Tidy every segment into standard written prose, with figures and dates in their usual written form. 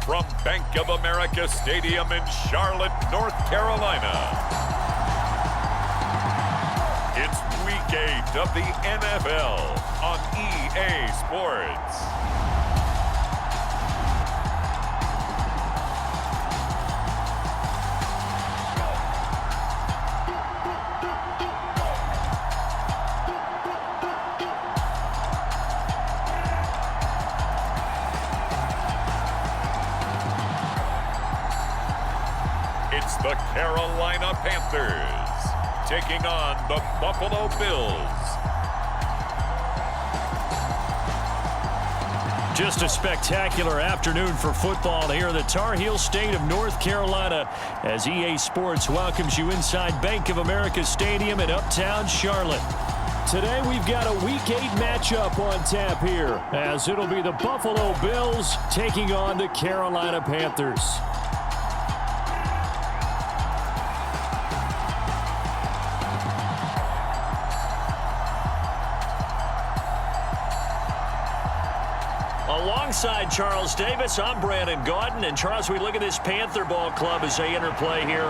from Bank of America Stadium in Charlotte, North Carolina. It's Week 8 of the NFL on EA Sports. It's the Carolina Panthers taking on the Buffalo Bills. Just a spectacular afternoon for football here in the Tar Heel state of North Carolina as EA Sports welcomes you inside Bank of America Stadium in uptown Charlotte. Today we've got a Week 8 matchup on tap here as it'll be the Buffalo Bills taking on the Carolina Panthers. Alongside Charles Davis, I'm Brandon Gaudin. And Charles, we look at this Panther ball club as they enter play here.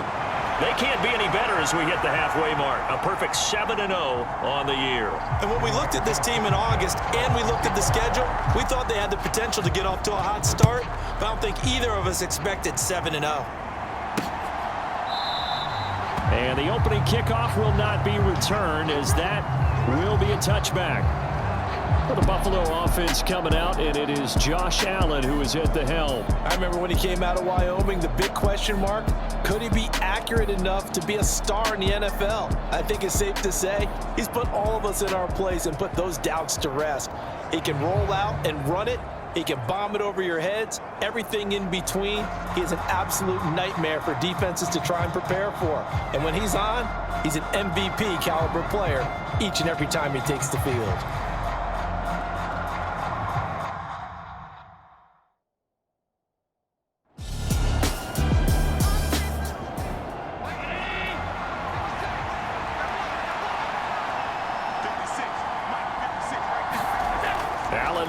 They can't be any better as we hit the halfway mark. A perfect 7-0 on the year. And when we looked at this team in August and we looked at the schedule, we thought they had the potential to get off to a hot start. But I don't think either of us expected 7-0. And the opening kickoff will not be returned as that will be a touchback. Well, the Buffalo offense coming out, and it is Josh Allen who is at the helm. I remember when he came out of Wyoming, the big question mark, could he be accurate enough to be a star in the NFL? I think it's safe to say he's put all of us in our place and put those doubts to rest. He can roll out and run it. He can bomb it over your heads. Everything in between. He is an absolute nightmare for defenses to try and prepare for. And when he's on, he's an MVP caliber player each and every time he takes the field.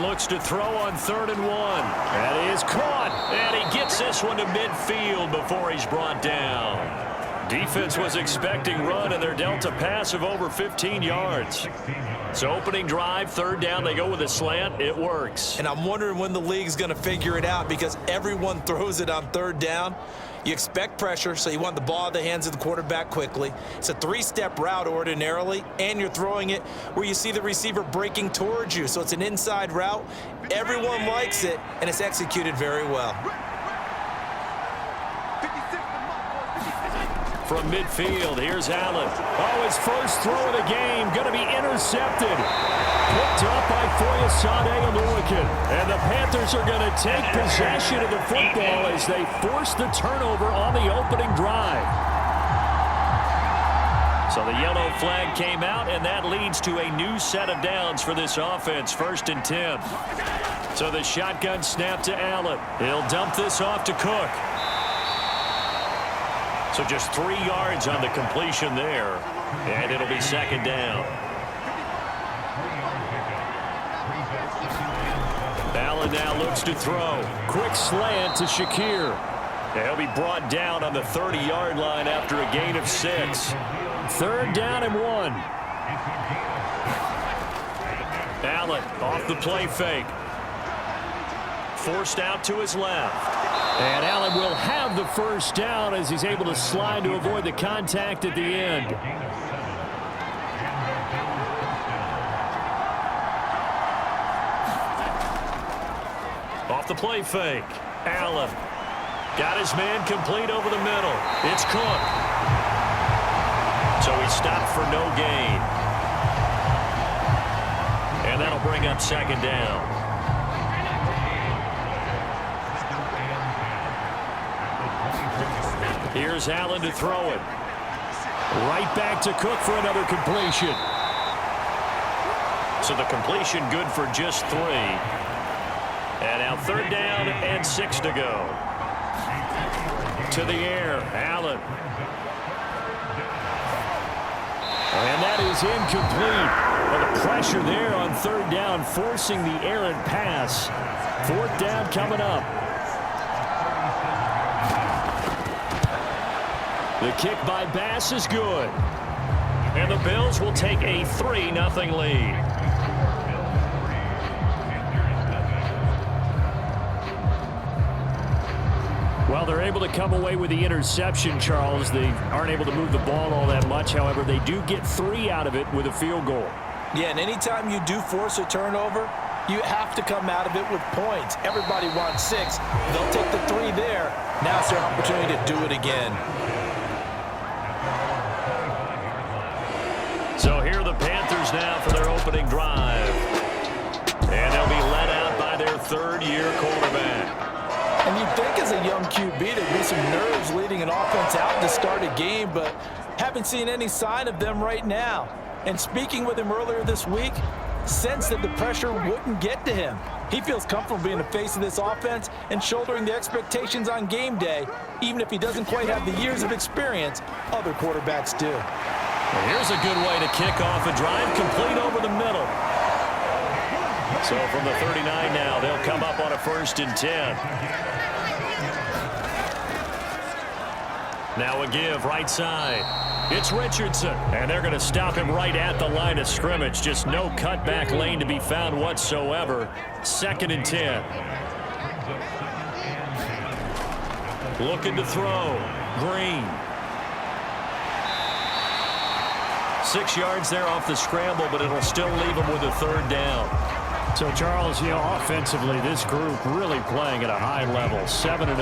Looks to throw on 3rd and 1. And he is caught. And he gets this one to midfield before he's brought down. Defense was expecting run, and they're dealt a pass of over 15 yards. So opening drive, 3rd down, they go with a slant. It works. And I'm wondering when the league's going to figure it out because everyone throws it on 3rd down. You expect pressure, so you want the ball in the hands of the quarterback quickly. It's a 3-step route ordinarily, and you're throwing it where you see the receiver breaking towards you. So it's an inside route. Everyone likes it, and it's executed very well. From midfield, here's Allen. Oh, his first throw of the game, going to be intercepted. Picked up by Foyesade Oluwakin. And the Panthers are going to take possession of the football as they force the turnover on the opening drive. So the yellow flag came out, and that leads to a new set of downs for this offense, 1st and 10. So the shotgun snap to Allen. He'll dump this off to Cook. So just 3 yards on the completion there, and it'll be 2nd down. Allen now looks to throw. Quick slant to Shakir. He'll be brought down on the 30-yard line after a gain of 6. 3rd down and 1. Allen off the play fake. Forced out to his left. And Allen will have the 1st down as he's able to slide to avoid the contact at the end. Off the play fake. Allen got his man complete over the middle. It's Cook. So he stopped for no gain. And that'll bring up 2nd down. Here's Allen to throw it. Right back to Cook for another completion. So the completion good for just 3. And now 3rd down and 6 to go. To the air, Allen. And that is incomplete. Well, the pressure there on 3rd down, forcing the errant pass. 4th down coming up. The kick by Bass is good. And the Bills will take a 3-0 lead. Well, they're able to come away with the interception, Charles. They aren't able to move the ball all that much. However, they do get 3 out of it with a field goal. Yeah, and anytime you do force a turnover, you have to come out of it with points. Everybody wants 6. They'll take the 3 there. Now it's their opportunity to do it again. So here are the Panthers now for their opening drive. And they'll be led out by their third-year quarterback. And you'd think as a young QB there'd be some nerves leading an offense out to start a game, but haven't seen any sign of them right now. And speaking with him earlier this week, sensed that the pressure wouldn't get to him. He feels comfortable being the face of this offense and shouldering the expectations on game day, even if he doesn't quite have the years of experience other quarterbacks do. Well, here's a good way to kick off a drive, complete over the middle. So from the 39 now, they'll come up on a 1st and 10. Now a give right side. It's Richardson, and they're going to stop him right at the line of scrimmage. Just no cutback lane to be found whatsoever. 2nd and 10. Looking to throw. Green. 6 yards there off the scramble, but it'll still leave him with a 3rd down. So, Charles, offensively, this group really playing at a high level, 7-0.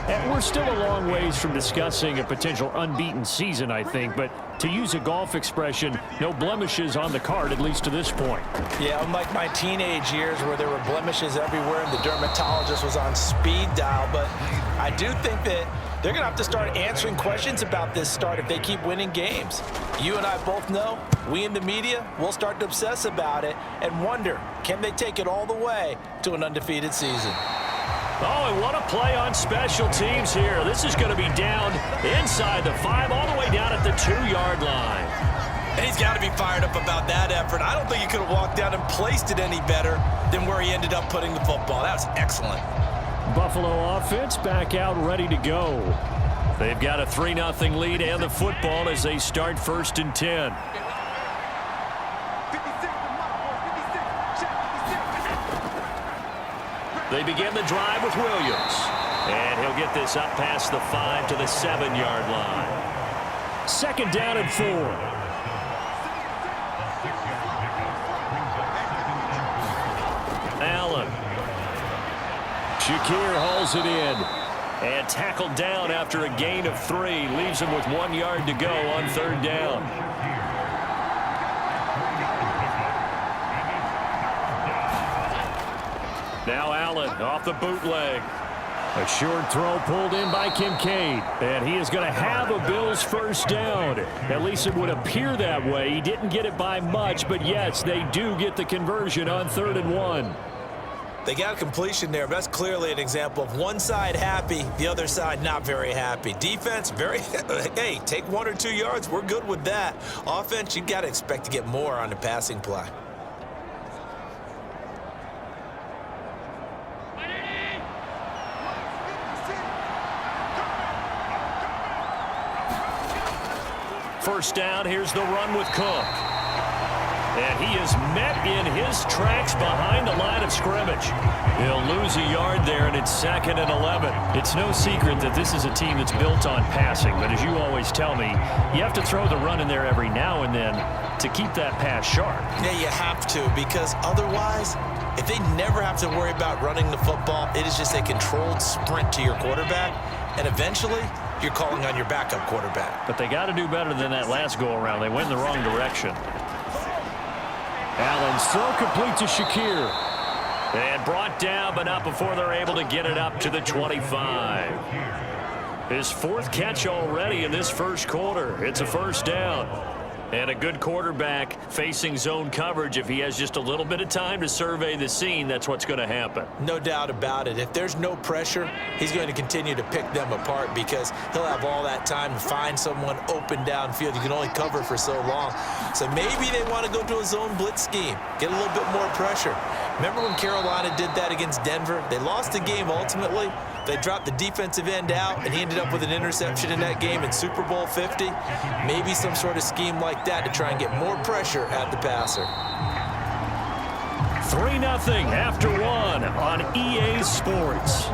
And we're still a long ways from discussing a potential unbeaten season, I think. But to use a golf expression, no blemishes on the card, at least to this point. Yeah, unlike my teenage years where there were blemishes everywhere and the dermatologist was on speed dial. But I do think that they're going to have to start answering questions about this start if they keep winning games. You and I both know, we in the media, will start to obsess about it and wonder, can they take it all the way to an undefeated season? Oh, and what a play on special teams here. This is going to be down inside the 5, all the way down at the 2-yard line. And he's got to be fired up about that effort. I don't think he could have walked down and placed it any better than where he ended up putting the football. That was excellent. Buffalo offense back out ready to go. They've got a 3-0 lead and the football as they start 1st and 10. They begin the drive with Williams. And he'll get this up past the 5 to the 7-yard line. 2nd down and 4. Allen. Shakir hauls it in. And tackled down after a gain of 3. Leaves him with 1 yard to go on 3rd down. Now Allen off the bootleg. A short throw pulled in by Kincaid. And he is going to have a Bills 1st down. At least it would appear that way. He didn't get it by much, but yes, they do get the conversion on 3rd and 1. They got a completion there, but that's clearly an example of one side happy, the other side not very happy. Defense, hey, take 1 or 2 yards, we're good with that. Offense, you got to expect to get more on the passing play. First down, here's the run with Cook. And he is met in his tracks behind the line of scrimmage. He'll lose a yard there, and it's 2nd and 11. It's no secret that this is a team that's built on passing, but as you always tell me, you have to throw the run in there every now and then to keep that pass sharp. Yeah, you have to, because otherwise, if they never have to worry about running the football, it is just a controlled sprint to your quarterback, and eventually, you're calling on your backup quarterback. But they got to do better than that last go-around. They went in the wrong direction. Allen's throw complete to Shakir. And brought down, but not before they're able to get it up to the 25. His 4th catch already in this 1st quarter. It's a 1st down. And a good quarterback facing zone coverage. If he has just a little bit of time to survey the scene, that's what's going to happen. No doubt about it. If there's no pressure, he's going to continue to pick them apart because he'll have all that time to find someone open downfield. You can only cover for so long. So maybe they want to go to a zone blitz scheme, get a little bit more pressure. Remember when Carolina did that against Denver? They lost the game ultimately, They dropped the defensive end out, and he ended up with an interception in that game in Super Bowl 50. Maybe some sort of scheme like that to try and get more pressure at the passer. 3-0 after one on EA Sports.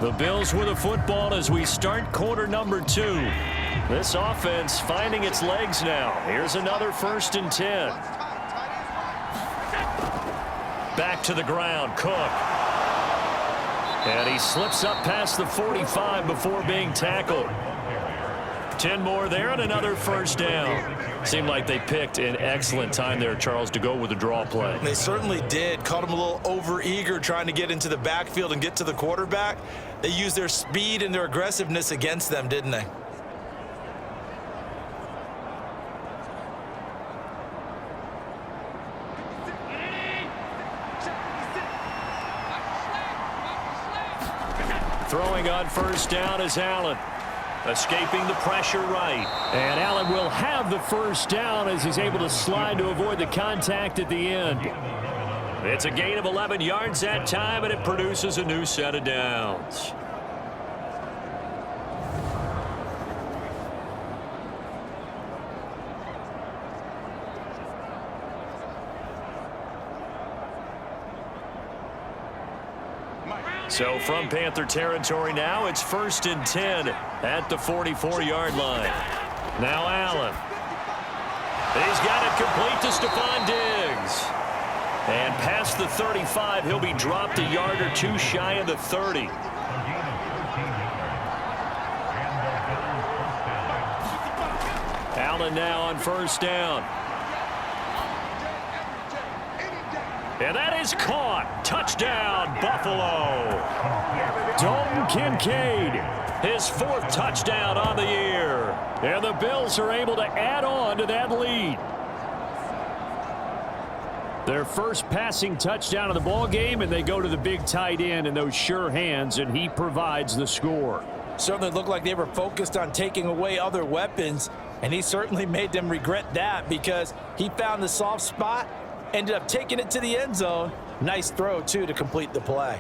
The Bills with the football as we start quarter number 2. This offense finding its legs now. Here's another 1st and 10. Back to the ground, Cook. And he slips up past the 45 before being tackled. 10 more there and another 1st down. Seemed like they picked an excellent time there, Charles, to go with the draw play. They certainly did. Caught him a little over-eager trying to get into the backfield and get to the quarterback. They used their speed and their aggressiveness against them, didn't they? Throwing on 1st down is Allen. Escaping the pressure right. And Allen will have the 1st down as he's able to slide to avoid the contact at the end. It's a gain of 11 yards that time, and it produces a new set of downs. So from Panther territory now, it's 1st and 10 at the 44-yard line. Now Allen. He's got it complete to Stephon Diggs. And past the 35, he'll be dropped a yard or two shy of the 30. Allen now on 1st down. And that is caught. Touchdown, Buffalo. Dalton Kincaid, his 4th touchdown on the year. And the Bills are able to add on to that lead. Their first passing touchdown of the ball game, and they go to the big tight end in those sure hands, and he provides the score. Certainly looked like they were focused on taking away other weapons, and he certainly made them regret that because he found the soft spot, ended up taking it to the end zone. Nice throw, too, to complete the play.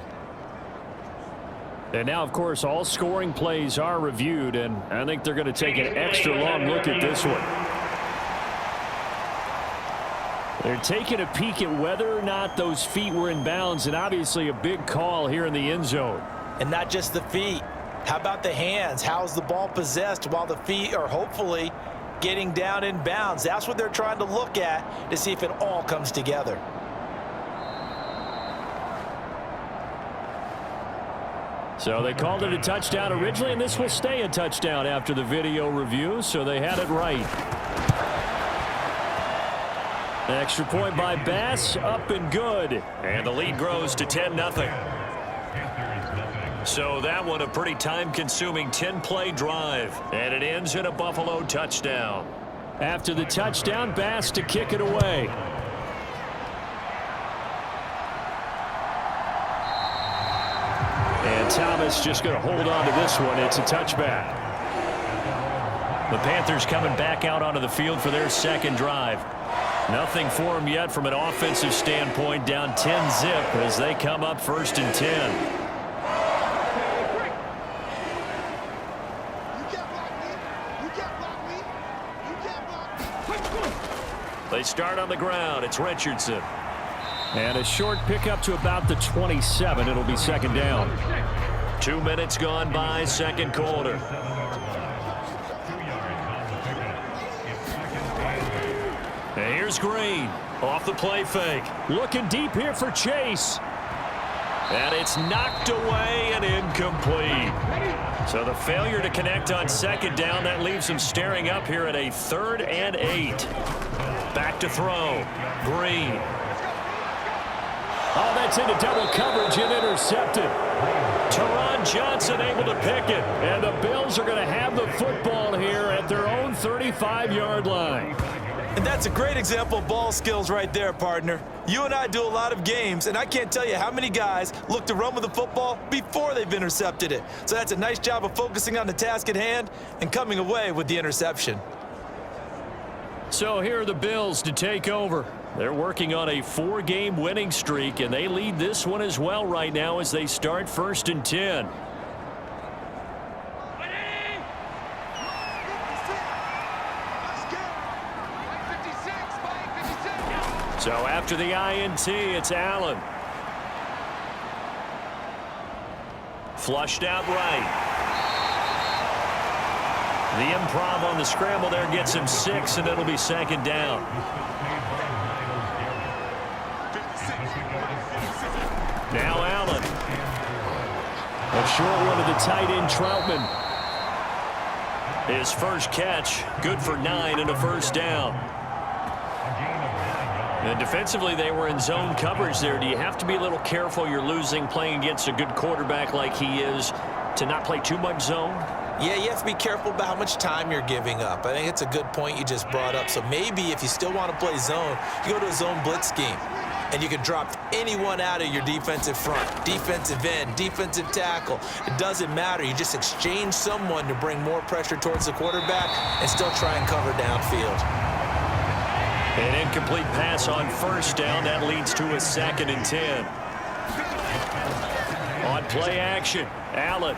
And now, of course, all scoring plays are reviewed, and I think they're going to take an extra long look at this one. They're taking a peek at whether or not those feet were in bounds, and obviously a big call here in the end zone. And not just the feet. How about the hands? How's the ball possessed while the feet are hopefully getting down in bounds? That's what they're trying to look at to see if it all comes together. So they called it a touchdown originally, and this will stay a touchdown after the video review, so they had it right. Extra point by Bass, up and good. And the lead grows to 10-0. So that one a pretty time-consuming 10-play drive, and it ends in a Buffalo touchdown. After the touchdown, Bass to kick it away. And Thomas just going to hold on to this one. It's a touchback. The Panthers coming back out onto the field for their 2nd drive. Nothing for them yet from an offensive standpoint, down 10-zip as they come up 1st and 10. They start on the ground. It's Richardson. And a short pickup to about the 27. It'll be 2nd down. 2 minutes gone by, 2nd quarter. And here's Green off the play fake. Looking deep here for Chase. And it's knocked away and incomplete. So the failure to connect on 2nd down, that leaves him staring up here at a 3rd and 8. Back to throw. Green. Oh, that's into double coverage and intercepted. Teron Johnson able to pick it. And the Bills are going to have the football here at their own 35-yard line. And that's a great example of ball skills right there, partner. You and I do a lot of games, and I can't tell you how many guys look to run with the football before they've intercepted it. So that's a nice job of focusing on the task at hand and coming away with the interception. So here are the Bills to take over. They're working on a 4-game winning streak, and they lead this one as well right now as they start 1st and 10. So after the INT, it's Allen. Flushed out right. The improv on the scramble there gets him 6, and it'll be 2nd down. Now Allen. A short one to the tight end, Troutman. His first catch, good for 9 and a 1st down. And defensively, they were in zone coverage there. Do you have to be a little careful? You're losing playing against a good quarterback like he is to not play too much zone? Yeah, you have to be careful about how much time you're giving up. I think it's a good point you just brought up. So maybe if you still want to play zone, you go to a zone blitz scheme. And you can drop anyone out of your defensive front, defensive end, defensive tackle. It doesn't matter. You just exchange someone to bring more pressure towards the quarterback and still try and cover downfield. An incomplete pass on 1st down. That leads to a 2nd and 10. On play action, Allen.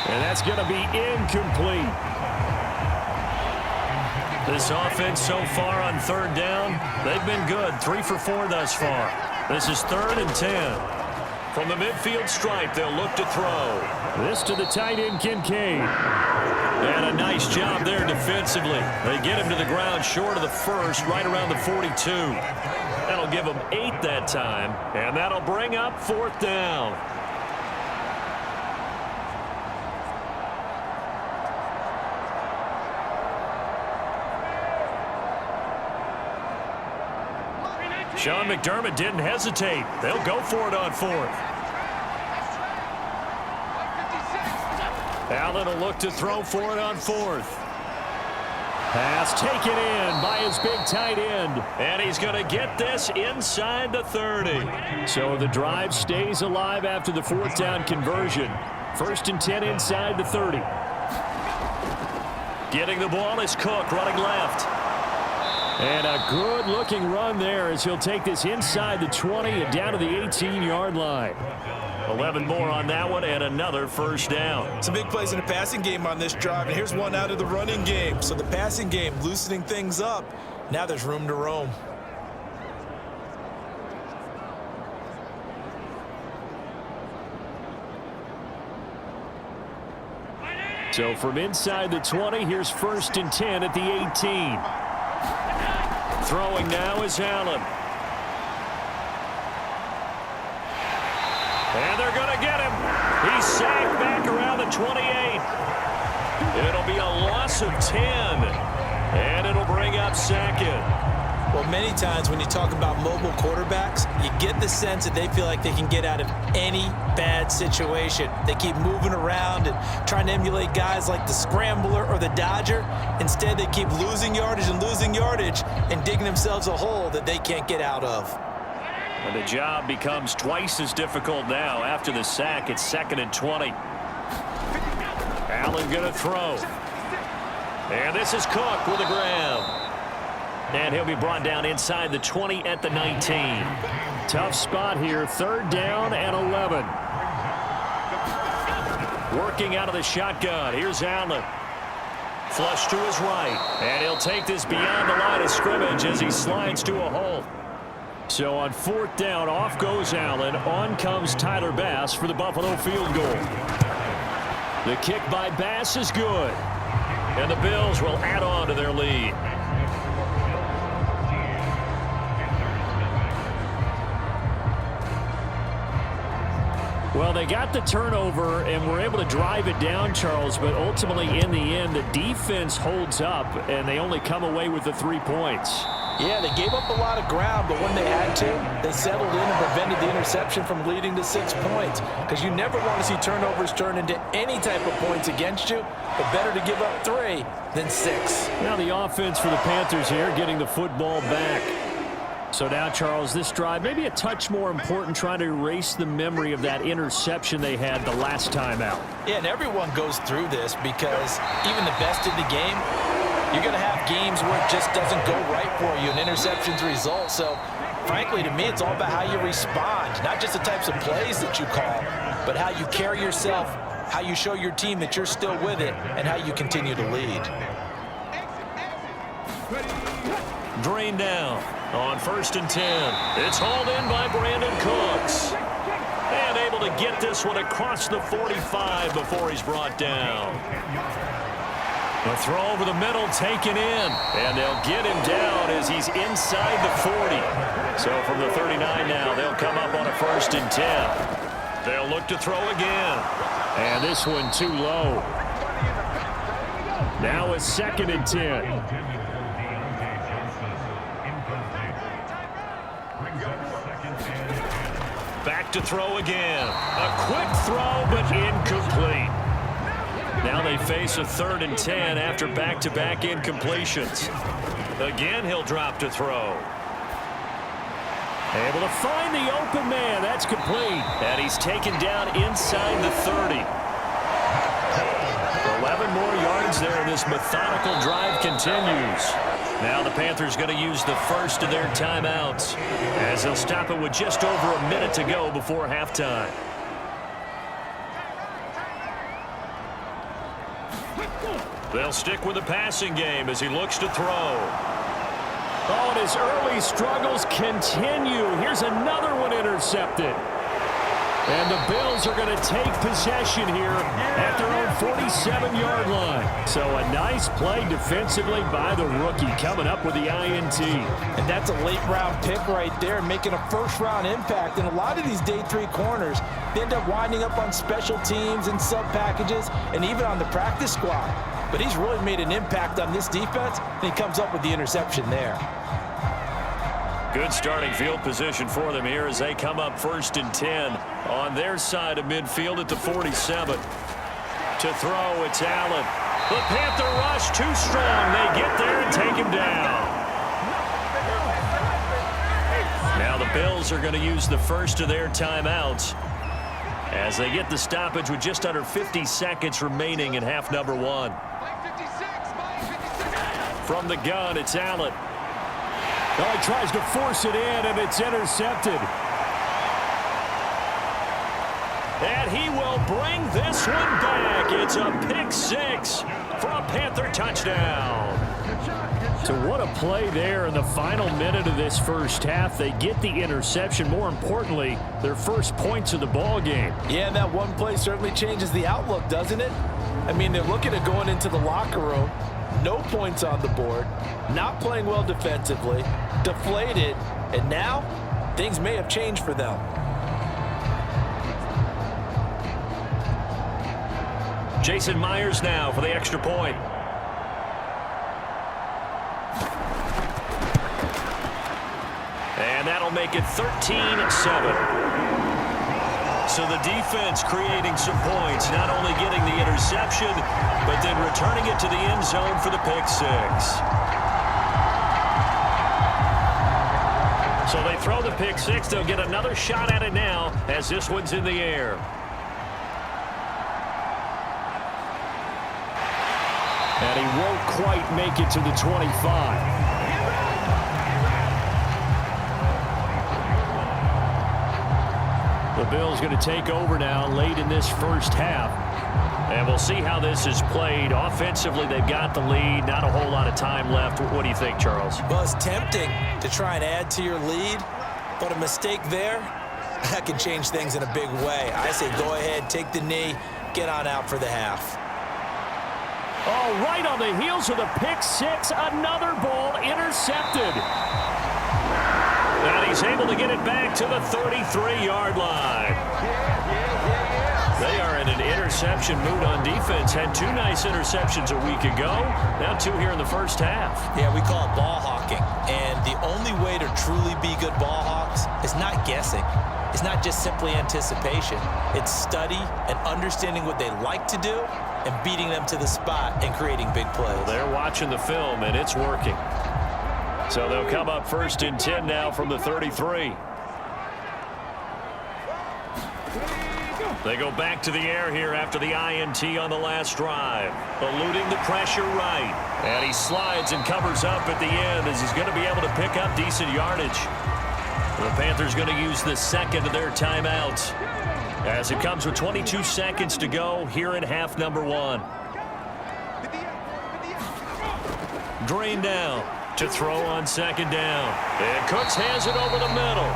And that's going to be incomplete. This offense so far on 3rd down, they've been good. 3 for 4 thus far. This is 3rd and 10. From the midfield stripe, they'll look to throw. This to the tight end, Kincaid. And a nice job there defensively. They get him to the ground short of the 1st, right around the 42. That'll give them 8 that time, and that'll bring up 4th down. Sean McDermott didn't hesitate. They'll go for it on 4th. Allen will look to throw for it on 4th. Pass taken in by his big tight end. And he's going to get this inside the 30. So the drive stays alive after the 4th down conversion. 1st and 10 inside the 30. Getting the ball is Cook running left. And a good-looking run there as he'll take this inside the 20 and down to the 18-yard line. 11 more on that one and another 1st down. Some big plays in the passing game on this drive, and here's one out of the running game. So the passing game loosening things up. Now there's room to roam. So from inside the 20, here's 1st and 10 at the 18. Throwing now is Allen. And they're going to get him. He's sacked back around the 28. It'll be a loss of 10. And it'll bring up 2nd. Well, many times when you talk about mobile quarterbacks, you get the sense that they feel like they can get out of any bad situation. They keep moving around and trying to emulate guys like the Scrambler or the Dodger. Instead, they keep losing yardage and digging themselves a hole that they can't get out of. And the job becomes twice as difficult now. After the sack, it's 2nd and 20. Allen going to throw. And this is Cook with a grab. And he'll be brought down inside the 20 at the 19. Tough spot here. 3rd down and 11. Working out of the shotgun. Here's Allen. Flush to his right. And he'll take this beyond the line of scrimmage as he slides to a hole. So on 4th down, off goes Allen. On comes Tyler Bass for the Buffalo field goal. The kick by Bass is good. And the Bills will add on to their lead. Well, they got the turnover and were able to drive it down, Charles, but ultimately in the end, the defense holds up, and they only come away with the 3 points. Yeah, they gave up a lot of ground, but when they had to, they settled in and prevented the interception from leading to 6 points. Because you never want to see turnovers turn into any type of points against you, but better to give up 3 than 6. Now the offense for the Panthers here getting the football back. So now, Charles, this drive maybe a touch more important, trying to erase the memory of that interception they had the last time out. Yeah, and everyone goes through this because even the best in the game, You're going to have games where it just doesn't go right for you, and interceptions result. So, frankly, to me, it's all about how you respond, not just the types of plays that you call, but how you carry yourself, how you show your team that you're still with it, and how you continue to lead. Drain down on 1st and 10. It's hauled in by Brandon Cooks. And able to get this one across the 45 before he's brought down. The throw over the middle taken in. And they'll get him down as he's inside the 40. So from the 39 now, they'll come up on a 1st and 10. They'll look to throw again. And this one too low. Now it's 2nd and 10. Back to throw again. A quick throw, but incomplete. Now they face a 3rd and 10 after back-to-back incompletions. Again, he'll drop to throw. Able to find the open man. That's complete. And he's taken down inside the 30. 11 more yards there, and this methodical drive continues. Now the Panthers going to use the first of their timeouts as they'll stop it with just over a minute to go before halftime. They'll stick with the passing game as he looks to throw. Oh, and his early struggles continue. Here's another one intercepted. And the Bills are going to take possession here at their own 47-yard line. So a nice play defensively by the rookie coming up with the INT. And that's a late-round pick right there, making a first-round impact. And a lot of these day 3 corners, they end up winding up on special teams and sub-packages and even on the practice squad. But he's really made an impact on this defense, and he comes up with the interception there. Good starting field position for them here as they come up 1st and 10 on their side of midfield at the 47. To throw, it's Allen. The Panther rush too strong. They get there and take him down. Now the Bills are going to use the first of their timeouts as they get the stoppage with just under 50 seconds remaining in half number 1. From the gun, it's Allen. Oh, he tries to force it in, and it's intercepted. And he will bring this one back. It's a pick 6 for a Panther touchdown. So what a play there in the final minute of this first half. They get the interception. More importantly, their first points of the ball game. Yeah, and that one play certainly changes the outlook, doesn't it? I mean, they're looking at going into the locker room. No points on the board, not playing well defensively, deflated, and now things may have changed for them. Jason Myers now for the extra point. And that'll make it 13-7. So the defense creating some points, not only getting the interception, but then returning it to the end zone for the pick 6. So they throw the pick 6. They'll get another shot at it now as this one's in the air. And he won't quite make it to the 25. The Bills going to take over now late in this first half. And we'll see how this is played. Offensively, they've got the lead. Not a whole lot of time left. What do you think, Charles? Well, it's tempting to try and add to your lead, but a mistake there, that can change things in a big way. I say go ahead, take the knee, get on out for the half. Oh, right on the heels of the pick 6, another ball intercepted. And he's able to get it back to the 33-yard line. They are in an interception mood on defense. Had 2 nice interceptions a week ago. Now 2 here in the first half. Yeah, we call it ball hawking. And the only way to truly be good ball hawks is not guessing. It's not just simply anticipation. It's study and understanding what they like to do and beating them to the spot and creating big plays. Well, they're watching the film, and it's working. So they'll come up 1st and 10 now from the 33. They go back to the air here after the INT on the last drive. Eluding the pressure right. And he slides and covers up at the end as he's going to be able to pick up decent yardage. The Panthers going to use the second of their timeouts as it comes with 22 seconds to go here in half number 1. Green down to throw on second down. And Cooks has it over the middle.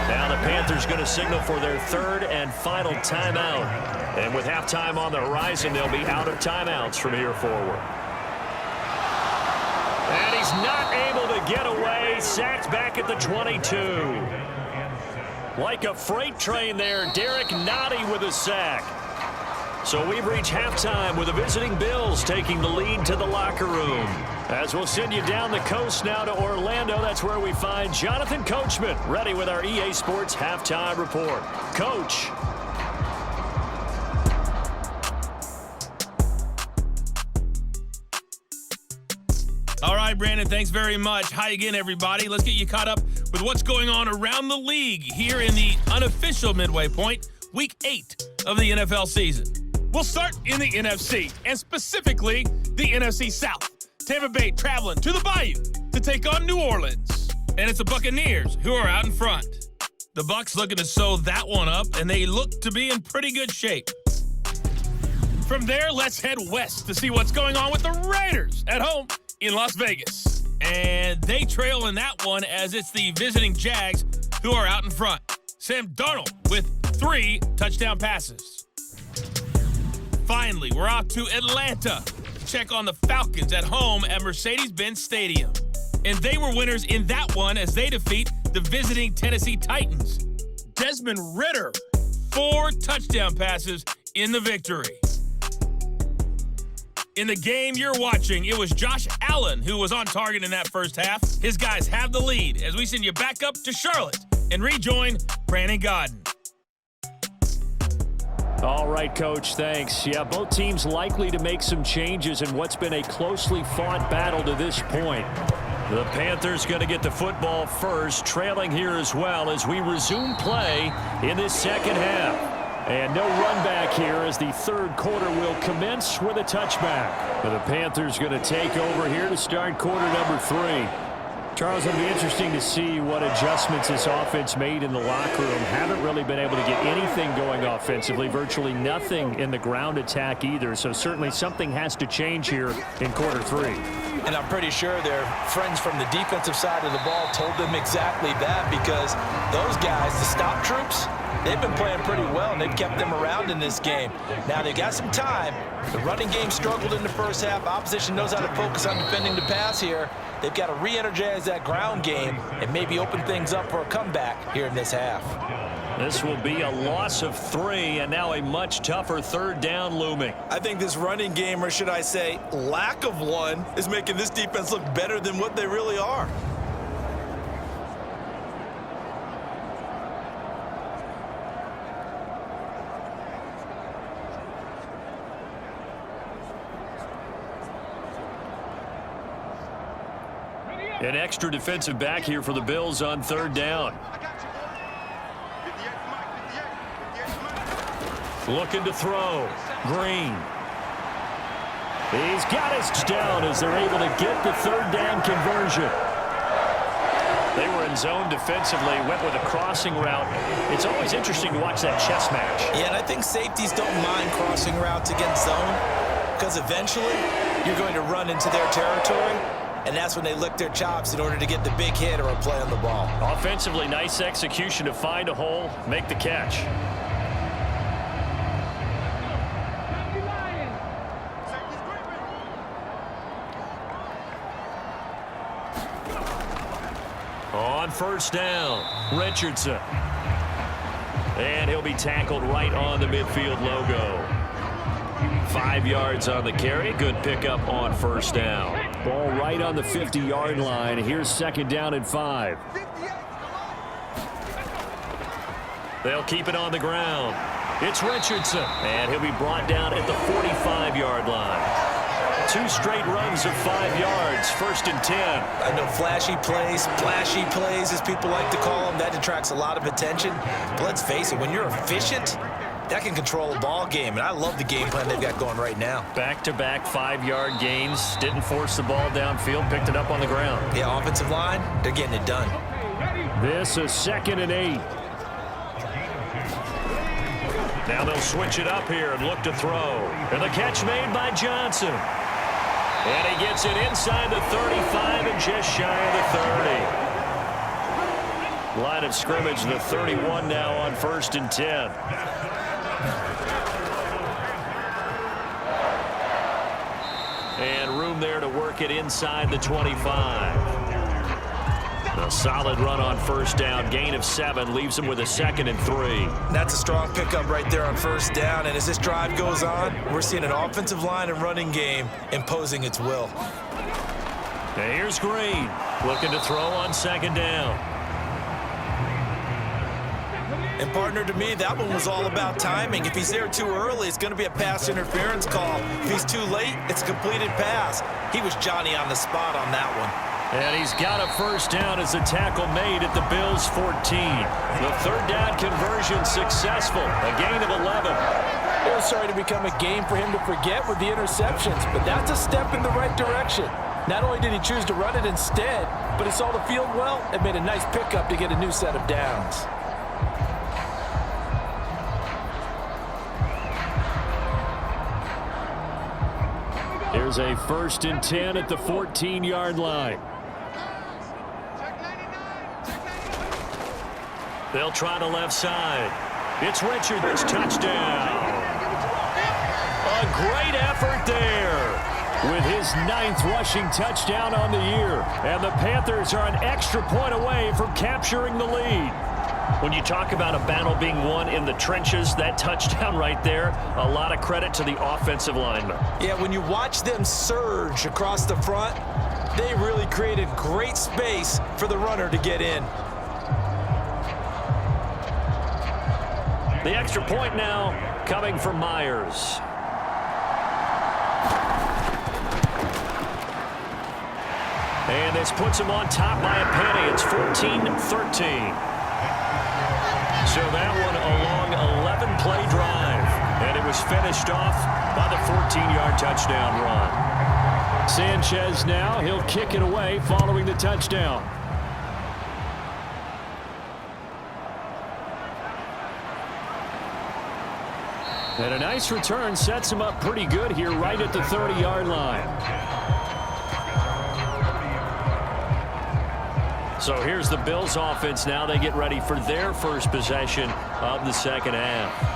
Now the Panthers going to signal for their third and final timeout. And with halftime on the horizon, they'll be out of timeouts from here forward. And he's not able to get away. Sacked back at the 22. Like a freight train there, Derek Nottie with a sack. So we've reached halftime with the visiting Bills taking the lead to the locker room. As we'll send you down the coast now to Orlando, that's where we find Jonathan Coachman ready with our EA Sports Halftime Report. Coach. All right, Brandon, thanks very much. Hi again, everybody. Let's get you caught up with what's going on around the league here in the unofficial midway point, Week 8 of the NFL season. We'll start in the NFC, and specifically the NFC South. Tampa Bay traveling to the Bayou to take on New Orleans. And it's the Buccaneers who are out in front. The Bucs looking to sew that one up, and they look to be in pretty good shape. From there, let's head west to see what's going on with the Raiders at home in Las Vegas. And they trail in that one as it's the visiting Jags who are out in front. Sam Darnold with 3 touchdown passes. Finally, we're off to Atlanta to check on the Falcons at home at Mercedes-Benz Stadium. And they were winners in that one as they defeat the visiting Tennessee Titans. Desmond Ridder, 4 touchdown passes in the victory. In the game you're watching, it was Josh Allen who was on target in that first half. His guys have the lead as we send you back up to Charlotte and rejoin Brandon Godden. All right, Coach, thanks. Yeah, both teams likely to make some changes in what's been a closely fought battle to this point. The Panthers going to get the football first, trailing here as well as we resume play in this second half. And no run back here as the third quarter will commence with a touchback. But the Panthers going to take over here to start quarter number 3. Charles, it'll be interesting to see what adjustments this offense made in the locker room. Haven't really been able to get anything going offensively, virtually nothing in the ground attack either. So certainly something has to change here in quarter 3. And I'm pretty sure their friends from the defensive side of the ball told them exactly that, because those guys, the stop troops, they've been playing pretty well, and they've kept them around in this game. Now, they've got some time. The running game struggled in the first half. Opposition knows how to focus on defending the pass here. They've got to re-energize that ground game and maybe open things up for a comeback here in this half. This will be a loss of 3, and now a much tougher third down looming. I think this running game, or should I say lack of one, is making this defense look better than what they really are. An extra defensive back here for the Bills on third down. Looking to throw. Green. He's got his down as they're able to get the third down conversion. They were in zone defensively, went with a crossing route. It's always interesting to watch that chess match. Yeah, and I think safeties don't mind crossing routes against zone, because eventually you're going to run into their territory. And that's when they lick their chops in order to get the big hit or a play on the ball. Offensively, nice execution to find a hole, make the catch. On first down, Richardson. And he'll be tackled right on the midfield logo. 5 yards on the carry. Good pickup on first down. Ball right on the 50-yard line. Here's second down and 5. They'll keep it on the ground. It's Richardson, and he'll be brought down at the 45-yard line. 2 straight runs of 5 yards. 1st and 10. I know flashy plays, as people like to call them, that attracts a lot of attention. But let's face it, when you're efficient, that can control a ball game, and I love the game plan they've got going right now. Back-to-back 5-yard gains. Didn't force the ball downfield. Picked it up on the ground. Yeah, offensive line, they're getting it done. This is 2nd and 8. Now they'll switch it up here and look to throw. And the catch made by Johnson. And he gets it inside the 35 and just shy of the 30. Line of scrimmage, the 31 now on 1st and 10. And room there to work it inside the 25. A solid run on 1st down. Gain of 7 leaves him with a 2nd and 3. That's a strong pickup right there on 1st down. And as this drive goes on, we're seeing an offensive line and running game imposing its will. And here's Green looking to throw on 2nd down. And partner, to me, that one was all about timing. If he's there too early, it's going to be a pass interference call. If he's too late, it's a completed pass. He was Johnny on the spot on that one. And he's got a 1st down as the tackle made at the Bills' 14. The 3rd down conversion successful. A gain of 11. It was starting to become a game for him to forget with the interceptions, but that's a step in the right direction. Not only did he choose to run it instead, but he saw the field well and made a nice pickup to get a new set of downs. Here's a 1st and 10 at the 14-yard line. They'll try the left side. It's Richards, touchdown. A great effort there with his 9th rushing touchdown on the year. And the Panthers are an extra point away from capturing the lead. When you talk about a battle being won in the trenches, that touchdown right there, a lot of credit to the offensive linemen. Yeah, when you watch them surge across the front, they really created great space for the runner to get in. The extra point now coming from Myers. And this puts him on top by a penny. It's 14-13. So that one a long 11-play drive. And it was finished off by the 14-yard touchdown run. Sanchez now, he'll kick it away following the touchdown. And a nice return sets him up pretty good here right at the 30-yard line. So here's the Bills offense now. They get ready for their first possession of the 2nd half.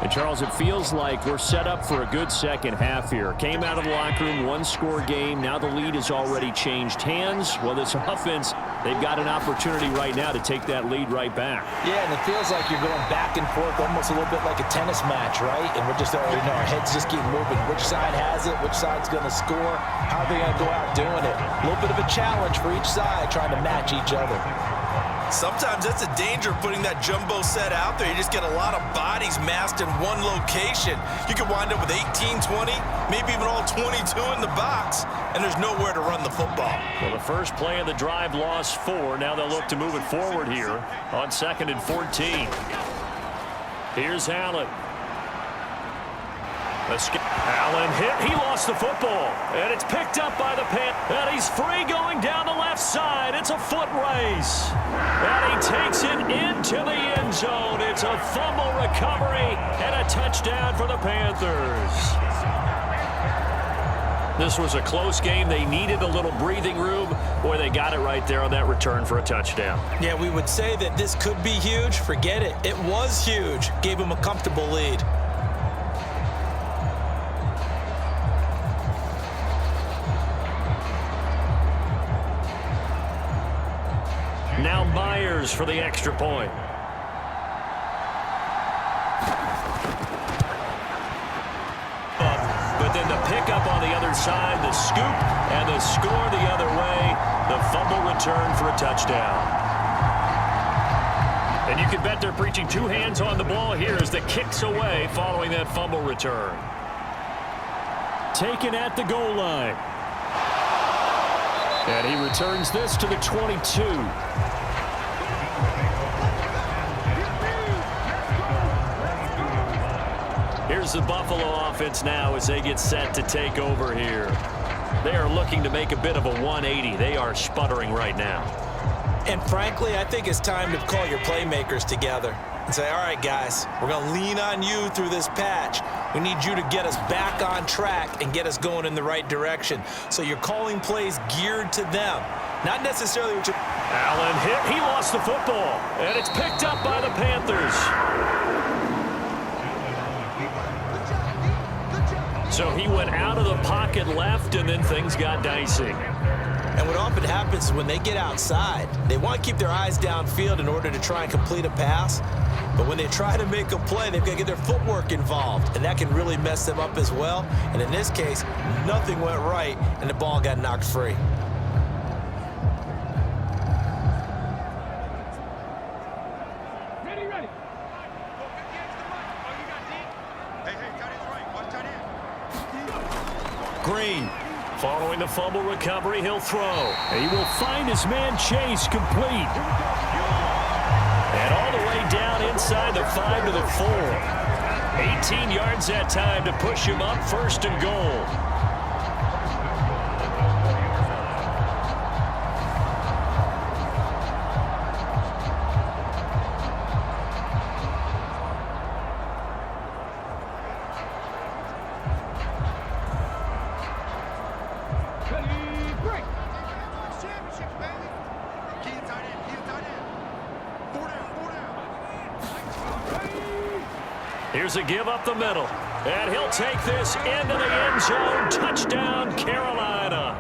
And Charles, it feels like we're set up for a good 2nd half here. Came out of the locker room, 1-score game. Now the lead has already changed hands. Well, this offense, they've got an opportunity right now to take that lead right back. Yeah, and it feels like you're going back and forth almost a little bit like a tennis match, right? And we're just already know our heads just keep moving. Which side has it? Which side's going to score? How are they going to go out doing it? A little bit of a challenge for each side trying to match each other. Sometimes that's a danger of putting that jumbo set out there. You just get a lot of bodies massed in one location. You could wind up with 18, 20, maybe even all 22 in the box, and there's nowhere to run the football. Well, the first play of the drive lost 4. Now they'll look to move it forward here on 2nd and 14. Here's Allen. Allen hit. He lost the football. And it's picked up by the Panthers. And he's free going down the left side. It's a foot race. And he takes it into the end zone. It's a fumble recovery and a touchdown for the Panthers. This was a close game. They needed a little breathing room. Boy, they got it right there on that return for a touchdown. Yeah, we would say that this could be huge. Forget it. It was huge. Gave him a comfortable lead. Now Myers for the extra point. But then the pickup on the other side, the scoop, and the score the other way. The fumble return for a touchdown. And you can bet they're preaching 2 hands on the ball here as the kicks away following that fumble return. taken at the goal line. And he returns this to the 22. Here's the Buffalo offense now as they get set to take over here. They are looking to make a bit of a 180. They are sputtering right now. And frankly, I think it's time to call your playmakers together and say, all right, guys, we're going to lean on you through this patch. We need you to get us back on track and get us going in the right direction. So you're calling plays geared to them, not necessarily what you... Allen hit. He lost the football, and it's picked up by the Panthers. So he went out of the pocket left, and then things got dicey. And what often happens is when they get outside, they want to keep their eyes downfield in order to try and complete a pass. But when they try to make a play, they've got to get their footwork involved, and that can really mess them up as well. And in this case, nothing went right, and the ball got knocked free. Green, following the fumble recovery, he'll throw. He will find his man Chase complete. And all the way down inside the 5 to the 4. 18 yards that time to push him up, 1st and goal. Here's a give up the middle. And he'll take this into the end zone. Touchdown, Carolina.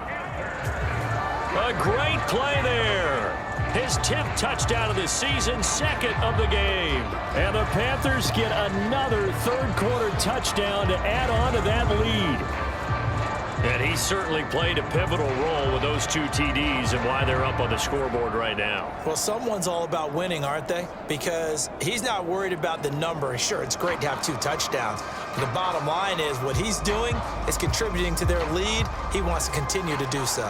A great play there. His 10th touchdown of the season, 2nd of the game. And the Panthers get another 3rd quarter touchdown to add on to that lead. And he certainly played a pivotal role with those 2 TDs and why they're up on the scoreboard right now. Well, someone's all about winning, aren't they? Because he's not worried about the number. Sure, it's great to have 2 touchdowns. But the bottom line is what he's doing is contributing to their lead. He wants to continue to do so.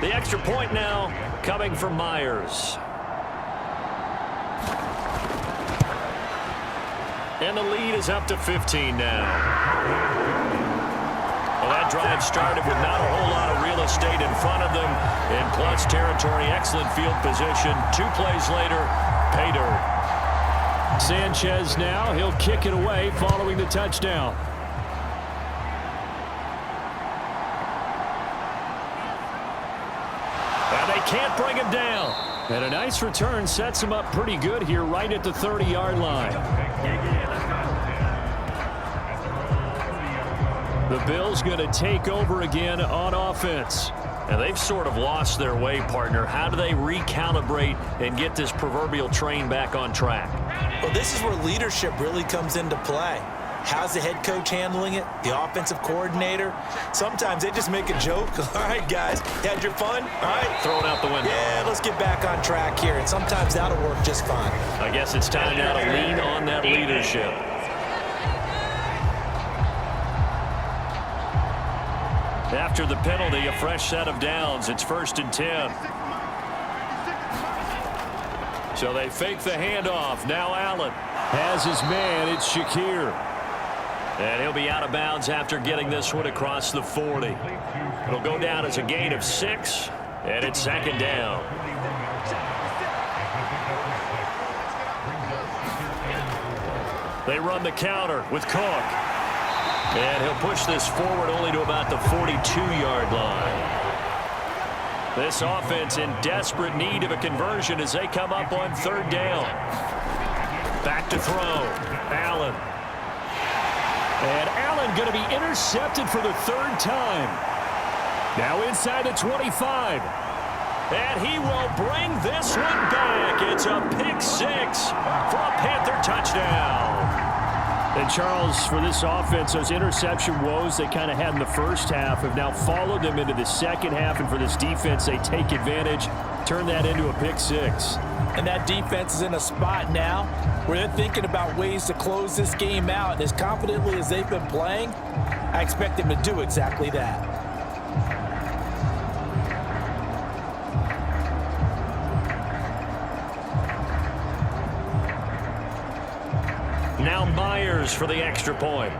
The extra point now coming from Myers. And the lead is up to 15 now. Well, that drive started with not a whole lot of real estate in front of them. In plus territory, excellent field position. 2 plays later, pay dirt. Sanchez now, he'll kick it away following the touchdown. And they can't bring him down. And a nice return sets him up pretty good here right at the 30-yard line. The Bills going to take over again on offense. And they've sort of lost their way, partner. How do they recalibrate and get this proverbial train back on track? Well, this is where leadership really comes into play. How's the head coach handling it? The offensive coordinator? Sometimes they just make a joke. All right, guys, you had your fun? All right. Throw it out the window. Yeah, let's get back on track here. And sometimes that'll work just fine. I guess it's time now to lean on that leadership. After the penalty, a fresh set of downs. It's 1st and 10. So they fake the handoff. Now Allen has his man. It's Shakir. And he'll be out of bounds after getting this one across the 40. It'll go down as a gain of 6, and it's 2nd down. They run the counter with Cook. And he'll push this forward only to about the 42-yard line. This offense in desperate need of a conversion as they come up on 3rd down. Back to throw. Allen. And Allen going to be intercepted for the 3rd time. Now inside the 25. And he will bring this one back. It's a pick 6 for a Panther touchdown. And Charles, for this offense, those interception woes they kind of had in the first half have now followed them into the second half. And for this defense, they take advantage, turn that into a pick six. And that defense is in a spot now where they're thinking about ways to close this game out. And as confidently as they've been playing, I expect them to do exactly that. Now Myers for the extra point.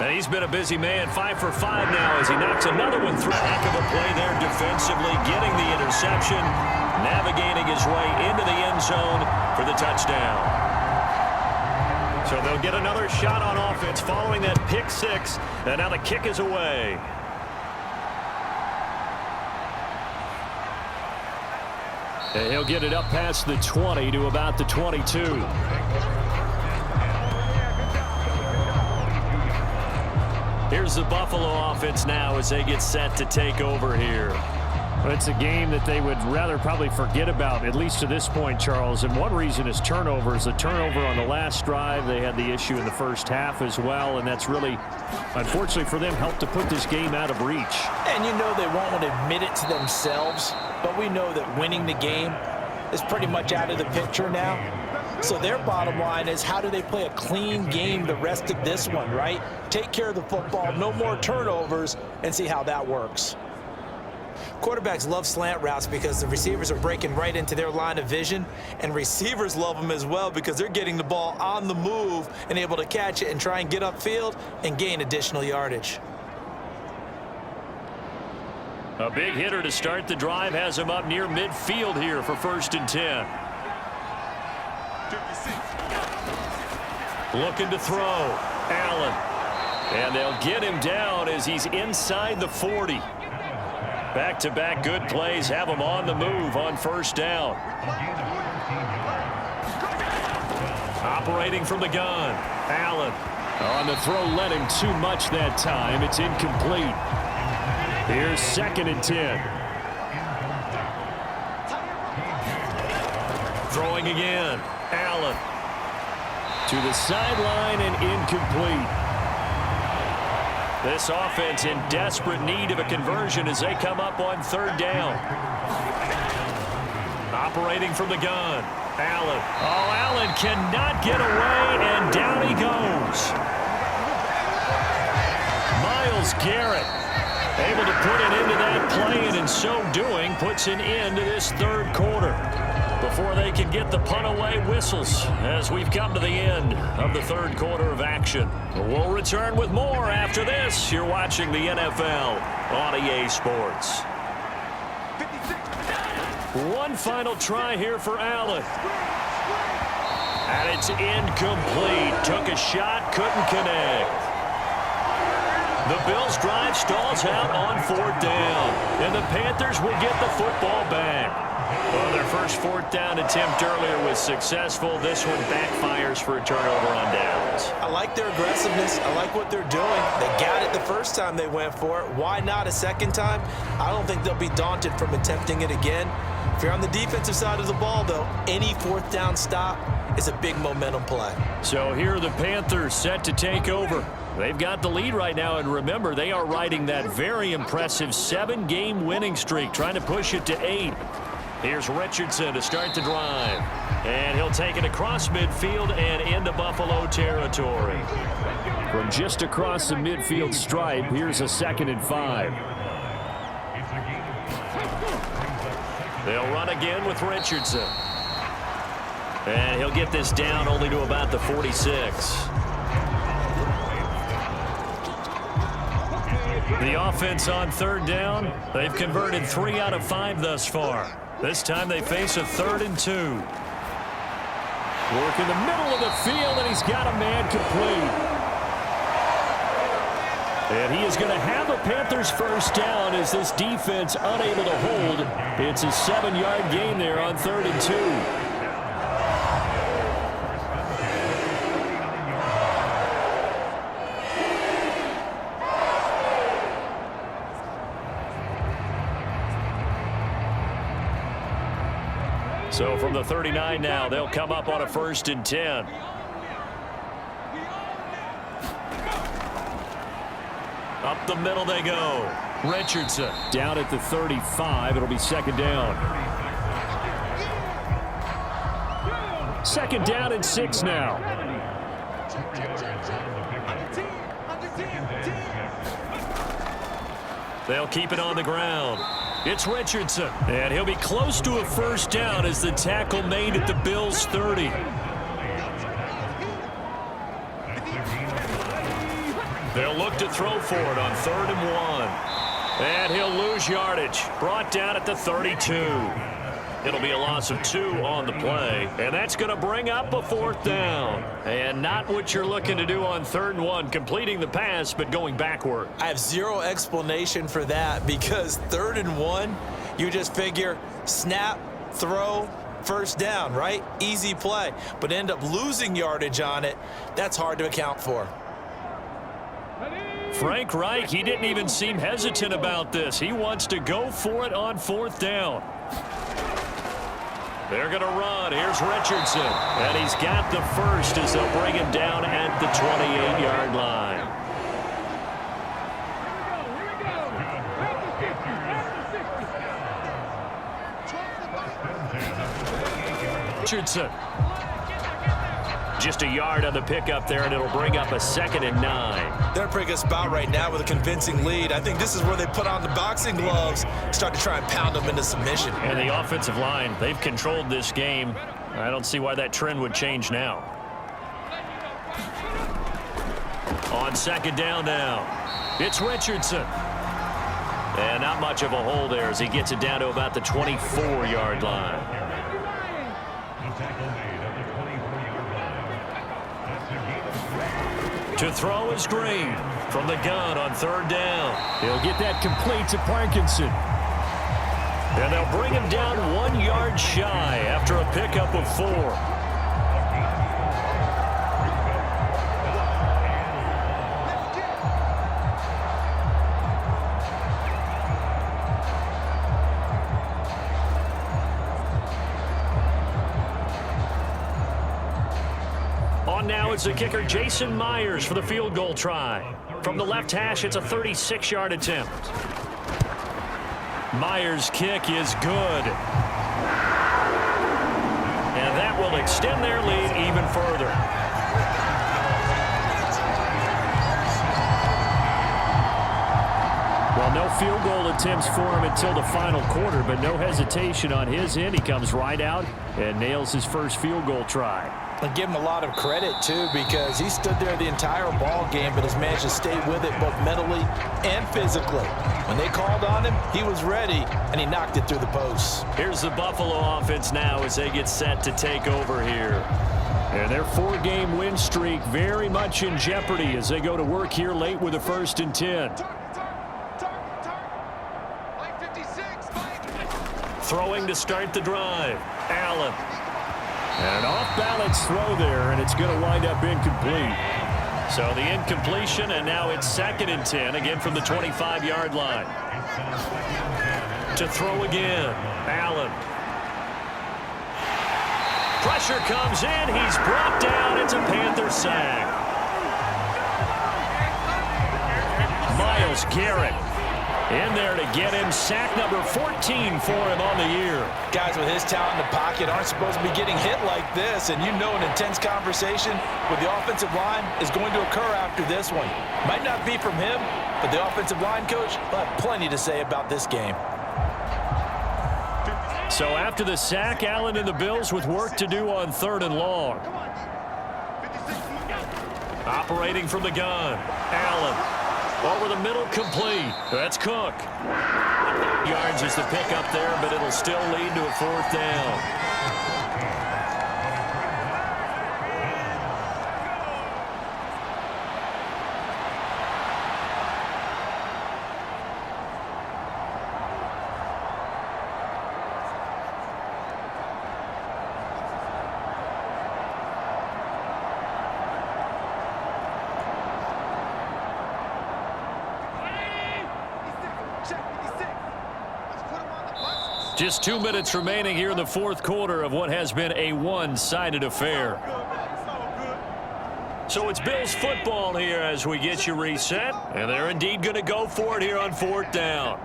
And he's been a busy man, 5 for 5 now as he knocks another one through. Heck of a play there defensively, getting the interception, navigating his way into the end zone for the touchdown. So they'll get another shot on offense following that pick six, and now the kick is away. And he'll get it up past the 20 to about the 22. Here's the Buffalo offense now as they get set to take over here. Well, it's a game that they would rather probably forget about, at least to this point, Charles. And one reason is turnovers. The turnover on the last drive, they had the issue in the first half as well. And that's really, unfortunately for them, helped to put this game out of reach. And you know they won't want to admit it to themselves, but we know that winning the game is pretty much out of the picture now. So their bottom line is, how do they play a clean game the rest of this one, right? Take care of the football, no more turnovers, and see how that works. Quarterbacks love slant routes because the receivers are breaking right into their line of vision, and receivers love them as well because they're getting the ball on the move and able to catch it and try and get upfield and gain additional yardage. A big hitter to start the drive has him up near midfield here for 1st and 10. Looking to throw. Allen. And they'll get him down as he's inside the 40. Back-to-back good plays have him on the move on 1st down. Operating from the gun. Allen. On the throw, led him too much that time. It's incomplete. Here's 2nd and 10. Throwing again. Allen. To the sideline and incomplete. This offense in desperate need of a conversion as they come up on 3rd down. Operating from the gun. Allen. Oh, Allen cannot get away, and down he goes. Myles Garrett able to put it into that play, and in so doing puts an end to this 3rd quarter before they can get the punt away whistles as we've come to the end of the 3rd quarter of action. We'll return with more after this. You're watching the NFL on EA Sports. One final try here for Allen. And it's incomplete. Took a shot, couldn't connect. The Bills' drive stalls out on 4th down, and the Panthers will get the football back. Well, their first 4th down attempt earlier was successful. This one backfires for a turnover on downs. I like their aggressiveness. I like what they're doing. They got it the first time they went for it. Why not a second time? I don't think they'll be daunted from attempting it again. If you're on the defensive side of the ball, though, any 4th down stop is a big momentum play. So here are the Panthers set to take over. They've got the lead right now, and remember, they are riding that very impressive 7-game winning streak, trying to push it to 8. Here's Richardson to start the drive. And he'll take it across midfield and into Buffalo territory. From just across the midfield stripe, here's a 2nd and 5. They'll run again with Richardson. And he'll get this down only to about the 46. The offense on 3rd down, they've converted 3 out of 5 thus far. This time they face a 3rd and 2. Work in the middle of the field, and he's got a man complete. And he is going to have a Panthers 1st down as this defense unable to hold. It's a 7-yard gain there on 3rd and 2. So from the 39 now, they'll come up on a 1st and 10. Up the middle they go. Richardson down at the 35. It'll be 2nd down. 2nd down and 6 now. They'll keep it on the ground. It's Richardson, and he'll be close to a 1st down as the tackle made at the Bills' 30. They'll look to throw for it on 3rd and 1. And he'll lose yardage. Brought down at the 32. It'll be a loss of 2 on the play, and that's going to bring up a 4th down. And not what you're looking to do on 3rd and 1, completing the pass, but going backward. I have zero explanation for that because 3rd and 1, you just figure snap, throw, 1st down, right? Easy play. But end up losing yardage on it. That's hard to account for. Frank Reich, he didn't even seem hesitant about this. He wants to go for it on 4th down. They're going to run. Here's Richardson. And he's got the 1st as they'll bring him down at the 28-yard line. Richardson. Just a yard on the pickup there, and it'll bring up a 2nd and 9. They're in a pretty good spot right now with a convincing lead. I think this is where they put on the boxing gloves, start to try and pound them into submission. And the offensive line, they've controlled this game. I don't see why that trend would change now. On 2nd down now, it's Richardson. And not much of a hole there as he gets it down to about the 24-yard line. To throw is Green from the gun on 3rd down. He'll get that complete to Parkinson. And they'll bring him down 1 yard shy after a pickup of 4. Now it's the kicker, Jason Myers, for the field goal try. From the left hash, it's a 36-yard attempt. Myers' kick is good. And that will extend their lead even further. Well, no field goal attempts for him until the final quarter, but no hesitation on his end. He comes right out and nails his first field goal try. And give him a lot of credit, too, because he stood there the entire ball game but has managed to stay with it both mentally and physically. When they called on him, he was ready, and he knocked it through the posts. Here's the Buffalo offense now as they get set to take over here. And their 4-game win streak very much in jeopardy as they go to work here late with a 1st and 10. Throwing to start the drive. Allen. And off-balance throw there, and it's going to wind up incomplete. So the incompletion, and now it's 2nd and 10, again from the 25-yard line. To throw again. Allen. Pressure comes in. He's brought down. It's a Panther sack. Myles Garrett in there to get him. Sack number 14 for him on the year. Guys with his talent in the pocket aren't supposed to be getting hit like this, and you know an intense conversation with the offensive line is going to occur after this one. Might not be from him, but the offensive line coach will have plenty to say about this game. So after the sack, Allen and the Bills with work to do on 3rd and long. Operating from the gun. Allen. Over the middle, complete. That's Cook. Yards is the pickup there, but it'll still lead to a 4th down. Just 2 minutes remaining here in the fourth quarter of what has been a one-sided affair. So it's Bills football here as we get you reset. And they're indeed going to go for it here on fourth down.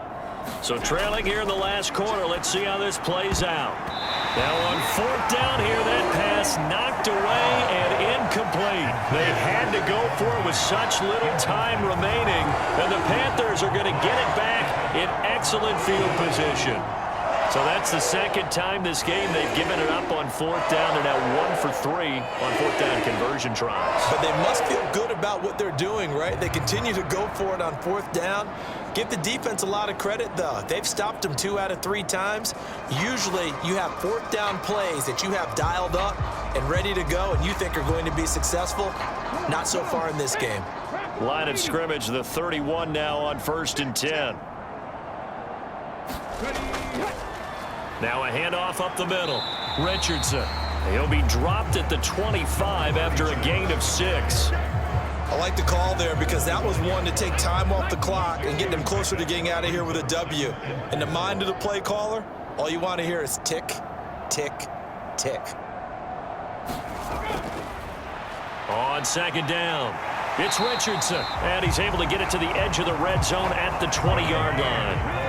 So trailing here in the last quarter, let's see how this plays out. Now on fourth down here, that pass knocked away and incomplete. They had to go for it with such little time remaining. And the Panthers are going to get it back in excellent field position. So that's the second time this game they've given it up on fourth down. They're now 1 for 3 on fourth down conversion tries. But they must feel good about what they're doing, right? They continue to go for it on fourth down. Give the defense a lot of credit, though. They've stopped them 2 out of 3 times. Usually you have fourth down plays that you have dialed up and ready to go and you think are going to be successful. Not so far in this game. Line of scrimmage, the 31 now on 1st and 10. Now a handoff up the middle. Richardson. He'll be dropped at the 25 after a gain of 6. I like the call there because that was one to take time off the clock and get them closer to getting out of here with a W. In the mind of the play caller, all you want to hear is tick, tick, tick. On second down, it's Richardson. And he's able to get it to the edge of the red zone at the 20-yard line.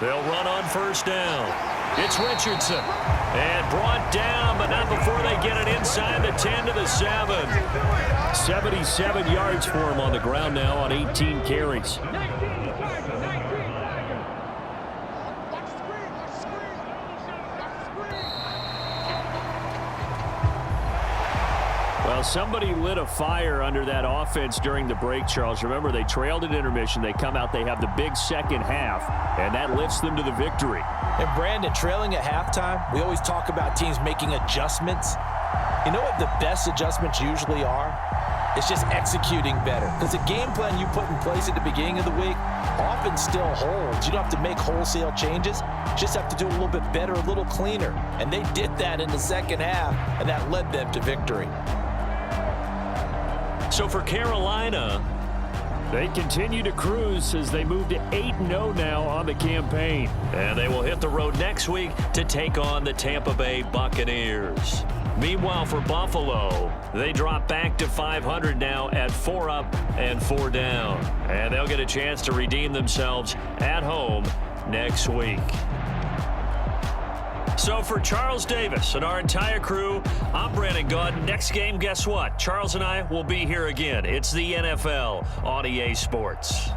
They'll run on first down. It's Richardson. And brought down, but not before they get it inside the 10 to the 7. 77 yards for him on the ground now on 18 carries. Well, somebody lit a fire under that offense during the break, Charles. Remember, they trailed at intermission. They come out, they have the big second half, and that lifts them to the victory. And Brandon, trailing at halftime, we always talk about teams making adjustments. You know what the best adjustments usually are? It's just executing better. Because the game plan you put in place at the beginning of the week often still holds. You don't have to make wholesale changes. You just have to do a little bit better, a little cleaner. And they did that in the second half, and that led them to victory. So for Carolina, they continue to cruise as they move to 8-0 now on the campaign. And they will hit the road next week to take on the Tampa Bay Buccaneers. Meanwhile, for Buffalo, they drop back to 500 now at 4 up and 4 down. And they'll get a chance to redeem themselves at home next week. So for Charles Davis and our entire crew, I'm Brandon Gaudin. Next game, guess what? Charles and I will be here again. It's the NFL on EA Sports.